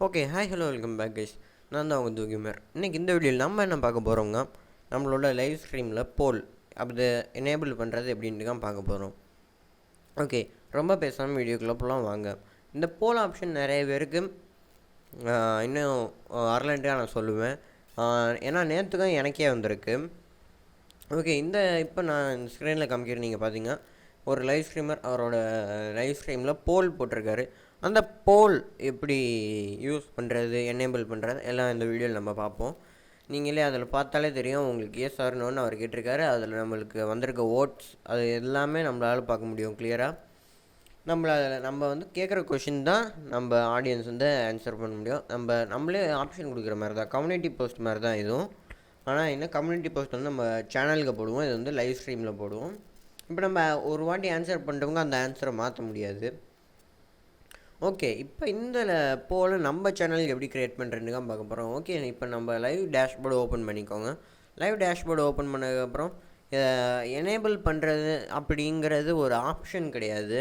Okay hi hello welcome back guys. நான் தான் உங்கள் தூக்கிமர். இன்றைக்கி இந்த வீடியோவில் நம்ம என்ன பார்க்க போகிறோங்க, நம்மளோட லைவ் ஸ்ட்ரீமில் போல் அப்படி எனேபிள் பண்ணுறது எப்படின்ட்டு தான் பார்க்க போகிறோம். ஓகே, ரொம்ப பேசாமல் வீடியோக்குள்ளே போகலாம் வாங்க. இந்த போல் ஆப்ஷன் நிறைய பேருக்கு இன்னும் வரலன்ட்டு நான் சொல்லுவேன். ஏன்னா நேற்றுக்கும் எனக்கே வந்திருக்கு. ஓகே, இப்போ நான் ஸ்க்ரீனில் காமிக்கிறேன். நீங்கள் பார்த்தீங்க, ஒரு லைவ் ஸ்ட்ரீமர் அவரோட லைவ் ஸ்ட்ரீமில் போல் போட்டிருக்காரு. அந்த போல் எப்படி யூஸ் பண்ணுறது, எனேபிள் பண்ணுறது எல்லாம் இந்த வீடியோவில் நம்ம பார்ப்போம். நீங்களே அதில் பார்த்தாலே தெரியும் உங்களுக்கு. எஸ் ஆர் நோன்னு அவர் கேட்டிருக்காரு. அதில் நம்மளுக்கு வந்திருக்க ஓட்ஸ் அது எல்லாமே நம்மளால் பார்க்க முடியும் கிளியராக. நம்ம வந்து கேட்குற கொஷின் தான் நம்ம ஆடியன்ஸ் வந்து ஆன்சர் பண்ண முடியும். நம்மளே ஆப்ஷன் கொடுக்குற மாதிரி தான், கம்யூனிட்டி போஸ்ட் மாதிரி தான் இதுவும். ஆனால் என்ன, கம்யூனிட்டி போஸ்ட் வந்து நம்ம சேனலுக்கு போடுவோம், இது வந்து லைவ் ஸ்ட்ரீமில் போடுவோம். இப்போ நம்ம ஒரு வாட்டி ஆன்சர் பண்ணுறவங்க அந்த ஆன்சரை மாற்ற முடியாது. ஓகே, இப்போ இந்த போல் நம்ம சேனலுக்கு எப்படி க்ரியேட் பண்ணுறதுன்னு தான் பார்க்க போகிறோம். ஓகே, இப்போ நம்ம லைவ் டேஷ்போர்டு ஓப்பன் பண்ணிக்கோங்க. லைவ் டேஷ்போர்டு ஓப்பன் பண்ணதுக்கப்புறம் எனேபிள் பண்ணுறது அப்படிங்கிறது ஒரு ஆப்ஷன் கிடையாது.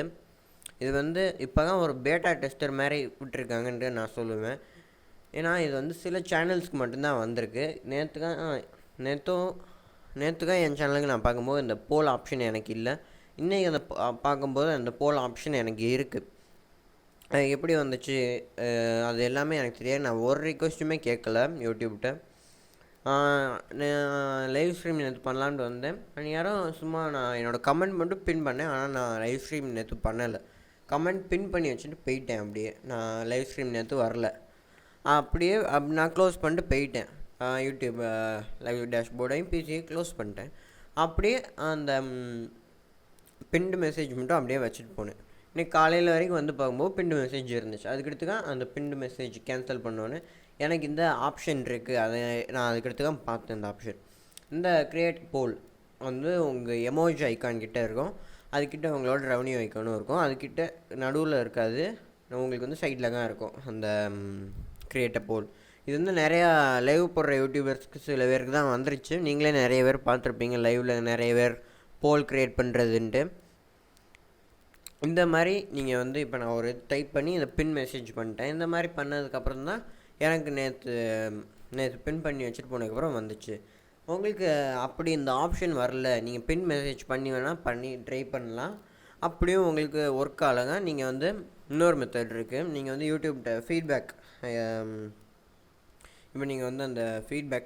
இது வந்து இப்போ தான் ஒரு பேட்டா டெஸ்டர் மாதிரி விட்டுருக்காங்கன்ட்டு நான் சொல்லுவேன். ஏன்னா இது வந்து சில சேனல்ஸ்க்கு மட்டும்தான் வந்திருக்கு. நேற்றுக்கும் என் சேனலுக்கு நான் பார்க்கும்போது இந்த போல் ஆப்ஷன் எனக்கு இல்லை. இன்றைக்கி அதை பார்க்கும்போது அந்த போல் ஆப்ஷன் எனக்கு இருக்குது. எப்படி வந்துச்சு அது எல்லாமே எனக்கு தெரியாது. நான் ஒரு ரிக்வெஸ்ட்டுமே கேட்கல யூடியூப்கிட்ட. லைவ் ஸ்ட்ரீம் நேற்று பண்ணலான்ட்டு வந்தேன். யாரும் சும்மா நான் என்னோடய கமெண்ட் மட்டும் பின் பண்ணேன். ஆனால் நான் லைவ் ஸ்ட்ரீம் நேற்று பண்ணலை. கமெண்ட் பின் பண்ணி வச்சுட்டு போயிட்டேன். அப்படியே நான் லைவ் ஸ்ட்ரீம் நேற்று வரல. அப்படியே நான் க்ளோஸ் பண்ணிட்டு போயிட்டேன். யூடியூப் லைவ் டேஷ்போர்டையும் பிசியை க்ளோஸ் பண்ணிட்டேன். அப்படியே அந்த பின்டு மெசேஜ் மட்டும் அப்படியே வச்சுட்டு போனேன். இன்றைக்கி காலையில் வரைக்கும் வந்து பார்க்கும்போது பின்டு மெசேஜ் இருந்துச்சு. அதுக்கடுத்து தான் அந்த பின்டு மெசேஜ் கேன்சல் பண்ணோன்னே எனக்கு இந்த ஆப்ஷன் இருக்குது. அதை நான் அதுக்கடுத்து தான் பார்த்தேன். இந்த ஆப்ஷன், இந்த க்ரியேட் போல் வந்து உங்கள் எமோஜி ஐக்கான் கிட்டே இருக்கும். அதுக்கிட்ட உங்களோட ரெவன்யூ ஐக்கானும் இருக்கும். அதுக்கிட்ட நடுவில் இருக்காது, உங்களுக்கு வந்து சைடில் தான் இருக்கும் அந்த க்ரியேட் போல். இது வந்து நிறையா லைவ் போடுற யூடியூபர்ஸ்க்கு சில பேருக்கு தான் வந்துருச்சு. நீங்களே நிறைய பேர் பார்த்துருப்பீங்க லைவில் நிறைய பேர் போல் க்ரியேட் பண்ணுறதுன்ட்டு. இந்த மாதிரி நீங்கள் வந்து இப்போ நான் ஒரு டைப் பண்ணி இந்த பின் மெசேஜ் பண்ணிட்டேன். இந்த மாதிரி பண்ணதுக்கப்புறம் தான் எனக்கு நேற்று பின் பண்ணி வச்சுட்டு போனதுக்கப்புறம் வந்துச்சு. உங்களுக்கு அப்படி இந்த ஆப்ஷன் வரல, நீங்கள் பின் மெசேஜ் பண்ணி வேணால் பண்ணி ட்ரை பண்ணலாம். அப்படியும் உங்களுக்கு ஒர்க் ஆகலைங்க, நீங்கள் வந்து இன்னொரு மெத்தட் இருக்குது. நீங்கள் வந்து யூடியூப்கிட்ட ஃபீட்பேக், இப்போ நீங்கள் வந்து அந்த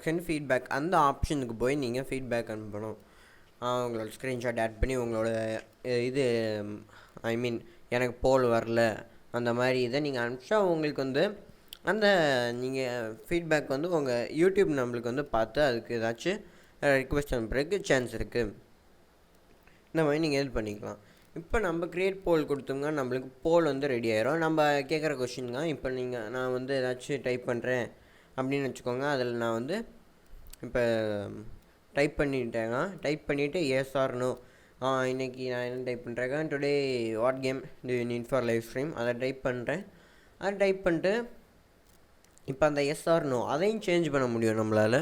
சென்ட் ஃபீட்பேக் அந்த ஆப்ஷனுக்கு போய் நீங்கள் ஃபீட்பேக் அனுப்பணும். உங்களோட ஸ்க்ரீன்ஷாட் ஆட் பண்ணி உங்களோட இது எனக்கு போல் வரல அந்த மாதிரி இதை நீங்கள் அனுப்பிச்சா உங்களுக்கு வந்து அந்த நீங்கள் ஃபீட்பேக் வந்து உங்கள் யூடியூப் நம்மளுக்கு வந்து பார்த்து அதுக்கு ஏதாச்சும் ரிக்வெஸ்ட் அனுப்புறதுக்கு சான்ஸ் இருக்குது. இந்த மாதிரி நீங்கள் இது பண்ணிக்கலாம். இப்போ நம்ம க்ரியேட் போல் கொடுத்தோங்க, நம்மளுக்கு போல் வந்து ரெடி ஆயிரும். நம்ம கேட்குற கொஷின் தான். இப்போ நான் வந்து ஏதாச்சும் டைப் பண்ணுறேன் அப்படின்னு வச்சுக்கோங்க. அதில் நான் வந்து இப்போ டைப் பண்ணிவிட்டு எஸ் ஆர் நோ. இன்றைக்கி நான் என்ன டைப் பண்ணுறேன், today what came to you need for live stream, அதை டைப் பண்ணுறேன். அதை டைப் பண்ணிட்டு இப்போ அந்த எஸ் ஆர் நோ அதையும் சேஞ்ச் பண்ண முடியும் நம்மளால்.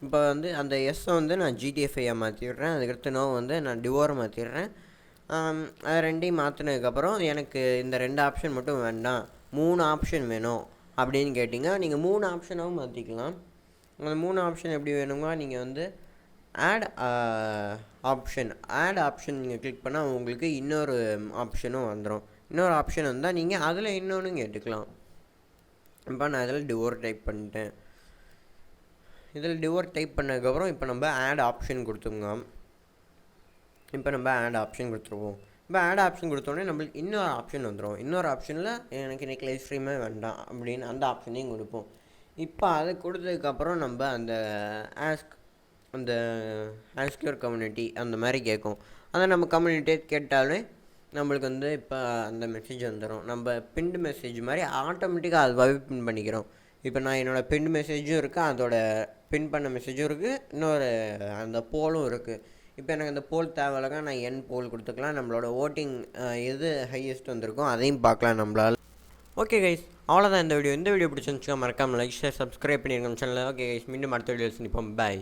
இப்போ வந்து அந்த எஸ்ஸை வந்து நான் ஜிடிஎஃப்ஐயாக மாற்றிடுறேன். அதுக்கடுத்து நோ வந்து நான் டிவோரை மாற்றிடுறேன். அது ரெண்டையும் மாற்றினதுக்கப்புறம் எனக்கு இந்த 2 ஆப்ஷன் மட்டும் வேண்டாம், 3 ஆப்ஷன் வேணும் அப்படின்னு கேட்டிங்க. நீங்கள் 3 ஆப்ஷனாகவும் மாற்றிக்கலாம். அந்த 3 ஆப்ஷன் எப்படி வேணுமா, நீங்கள் வந்து ஆட் ஆப்ஷன் நீங்கள் கிளிக் பண்ணால் உங்களுக்கு இன்னொரு ஆப்ஷனும் வந்துடும். இன்னொரு ஆப்ஷன் வந்தால் நீங்கள் அதில் இன்னொன்று கேட்டுக்கலாம். இப்போ நான் இதில் டிவோர் டைப் பண்ணிட்டேன். இதில் டிவோர் டைப் பண்ணதுக்கப்புறம் இப்போ நம்ம ஆட் ஆப்ஷன் கொடுத்துருவோம். இப்போ ஆட் ஆப்ஷன் கொடுத்தோடனே நம்மளுக்கு இன்னொரு ஆப்ஷன் வந்துடும். இன்னொரு ஆப்ஷனில் எனக்கு இன்றைக்கி லைவ் ஸ்ட்ரீமே வேண்டாம் அப்படின்னு அந்த ஆப்ஷனையும் கொடுப்போம். இப்போ அதை கொடுத்ததுக்கப்புறம் நம்ம அந்த ஆஸ்க் யுவர் கம்யூனிட்டி அந்த மாதிரி கேட்கும். அதை நம்ம கம்யூனிட்டியே கேட்டாலே நம்மளுக்கு வந்து இப்போ அந்த மெசேஜ் வந்துடும். நம்ம பின்டு மெசேஜ் மாதிரி ஆட்டோமேட்டிக்காக அதுவாகவே பின் பண்ணிக்கிறோம். இப்போ நான் என்னோடய பின் மெசேஜும் இருக்குது, அதோட பின் பண்ண மெசேஜும் இருக்குது, இன்னொரு அந்த போலும் இருக்குது. இப்போ எனக்கு அந்த போல் தேவையில்லைங்க, நான் என் போல் கொடுத்துக்கலாம். நம்மளோட ஓட்டிங் எது ஹையஸ்ட் வந்திருக்கோ அதையும் பார்க்கலாம் நம்மளால். ஓகே கைஸ், அவ்வளோதான் இந்த வீடியோ பிடிச்சிருந்துச்சுன்னா மறக்காமல் லைக் ஷேர் சப்ஸ்கிரைப் பண்ணியிருக்கோம் சேனலில். ஓகே கைஸ், மீண்டும் அடுத்த வீடியோஸ் நிற்போம். பாய்.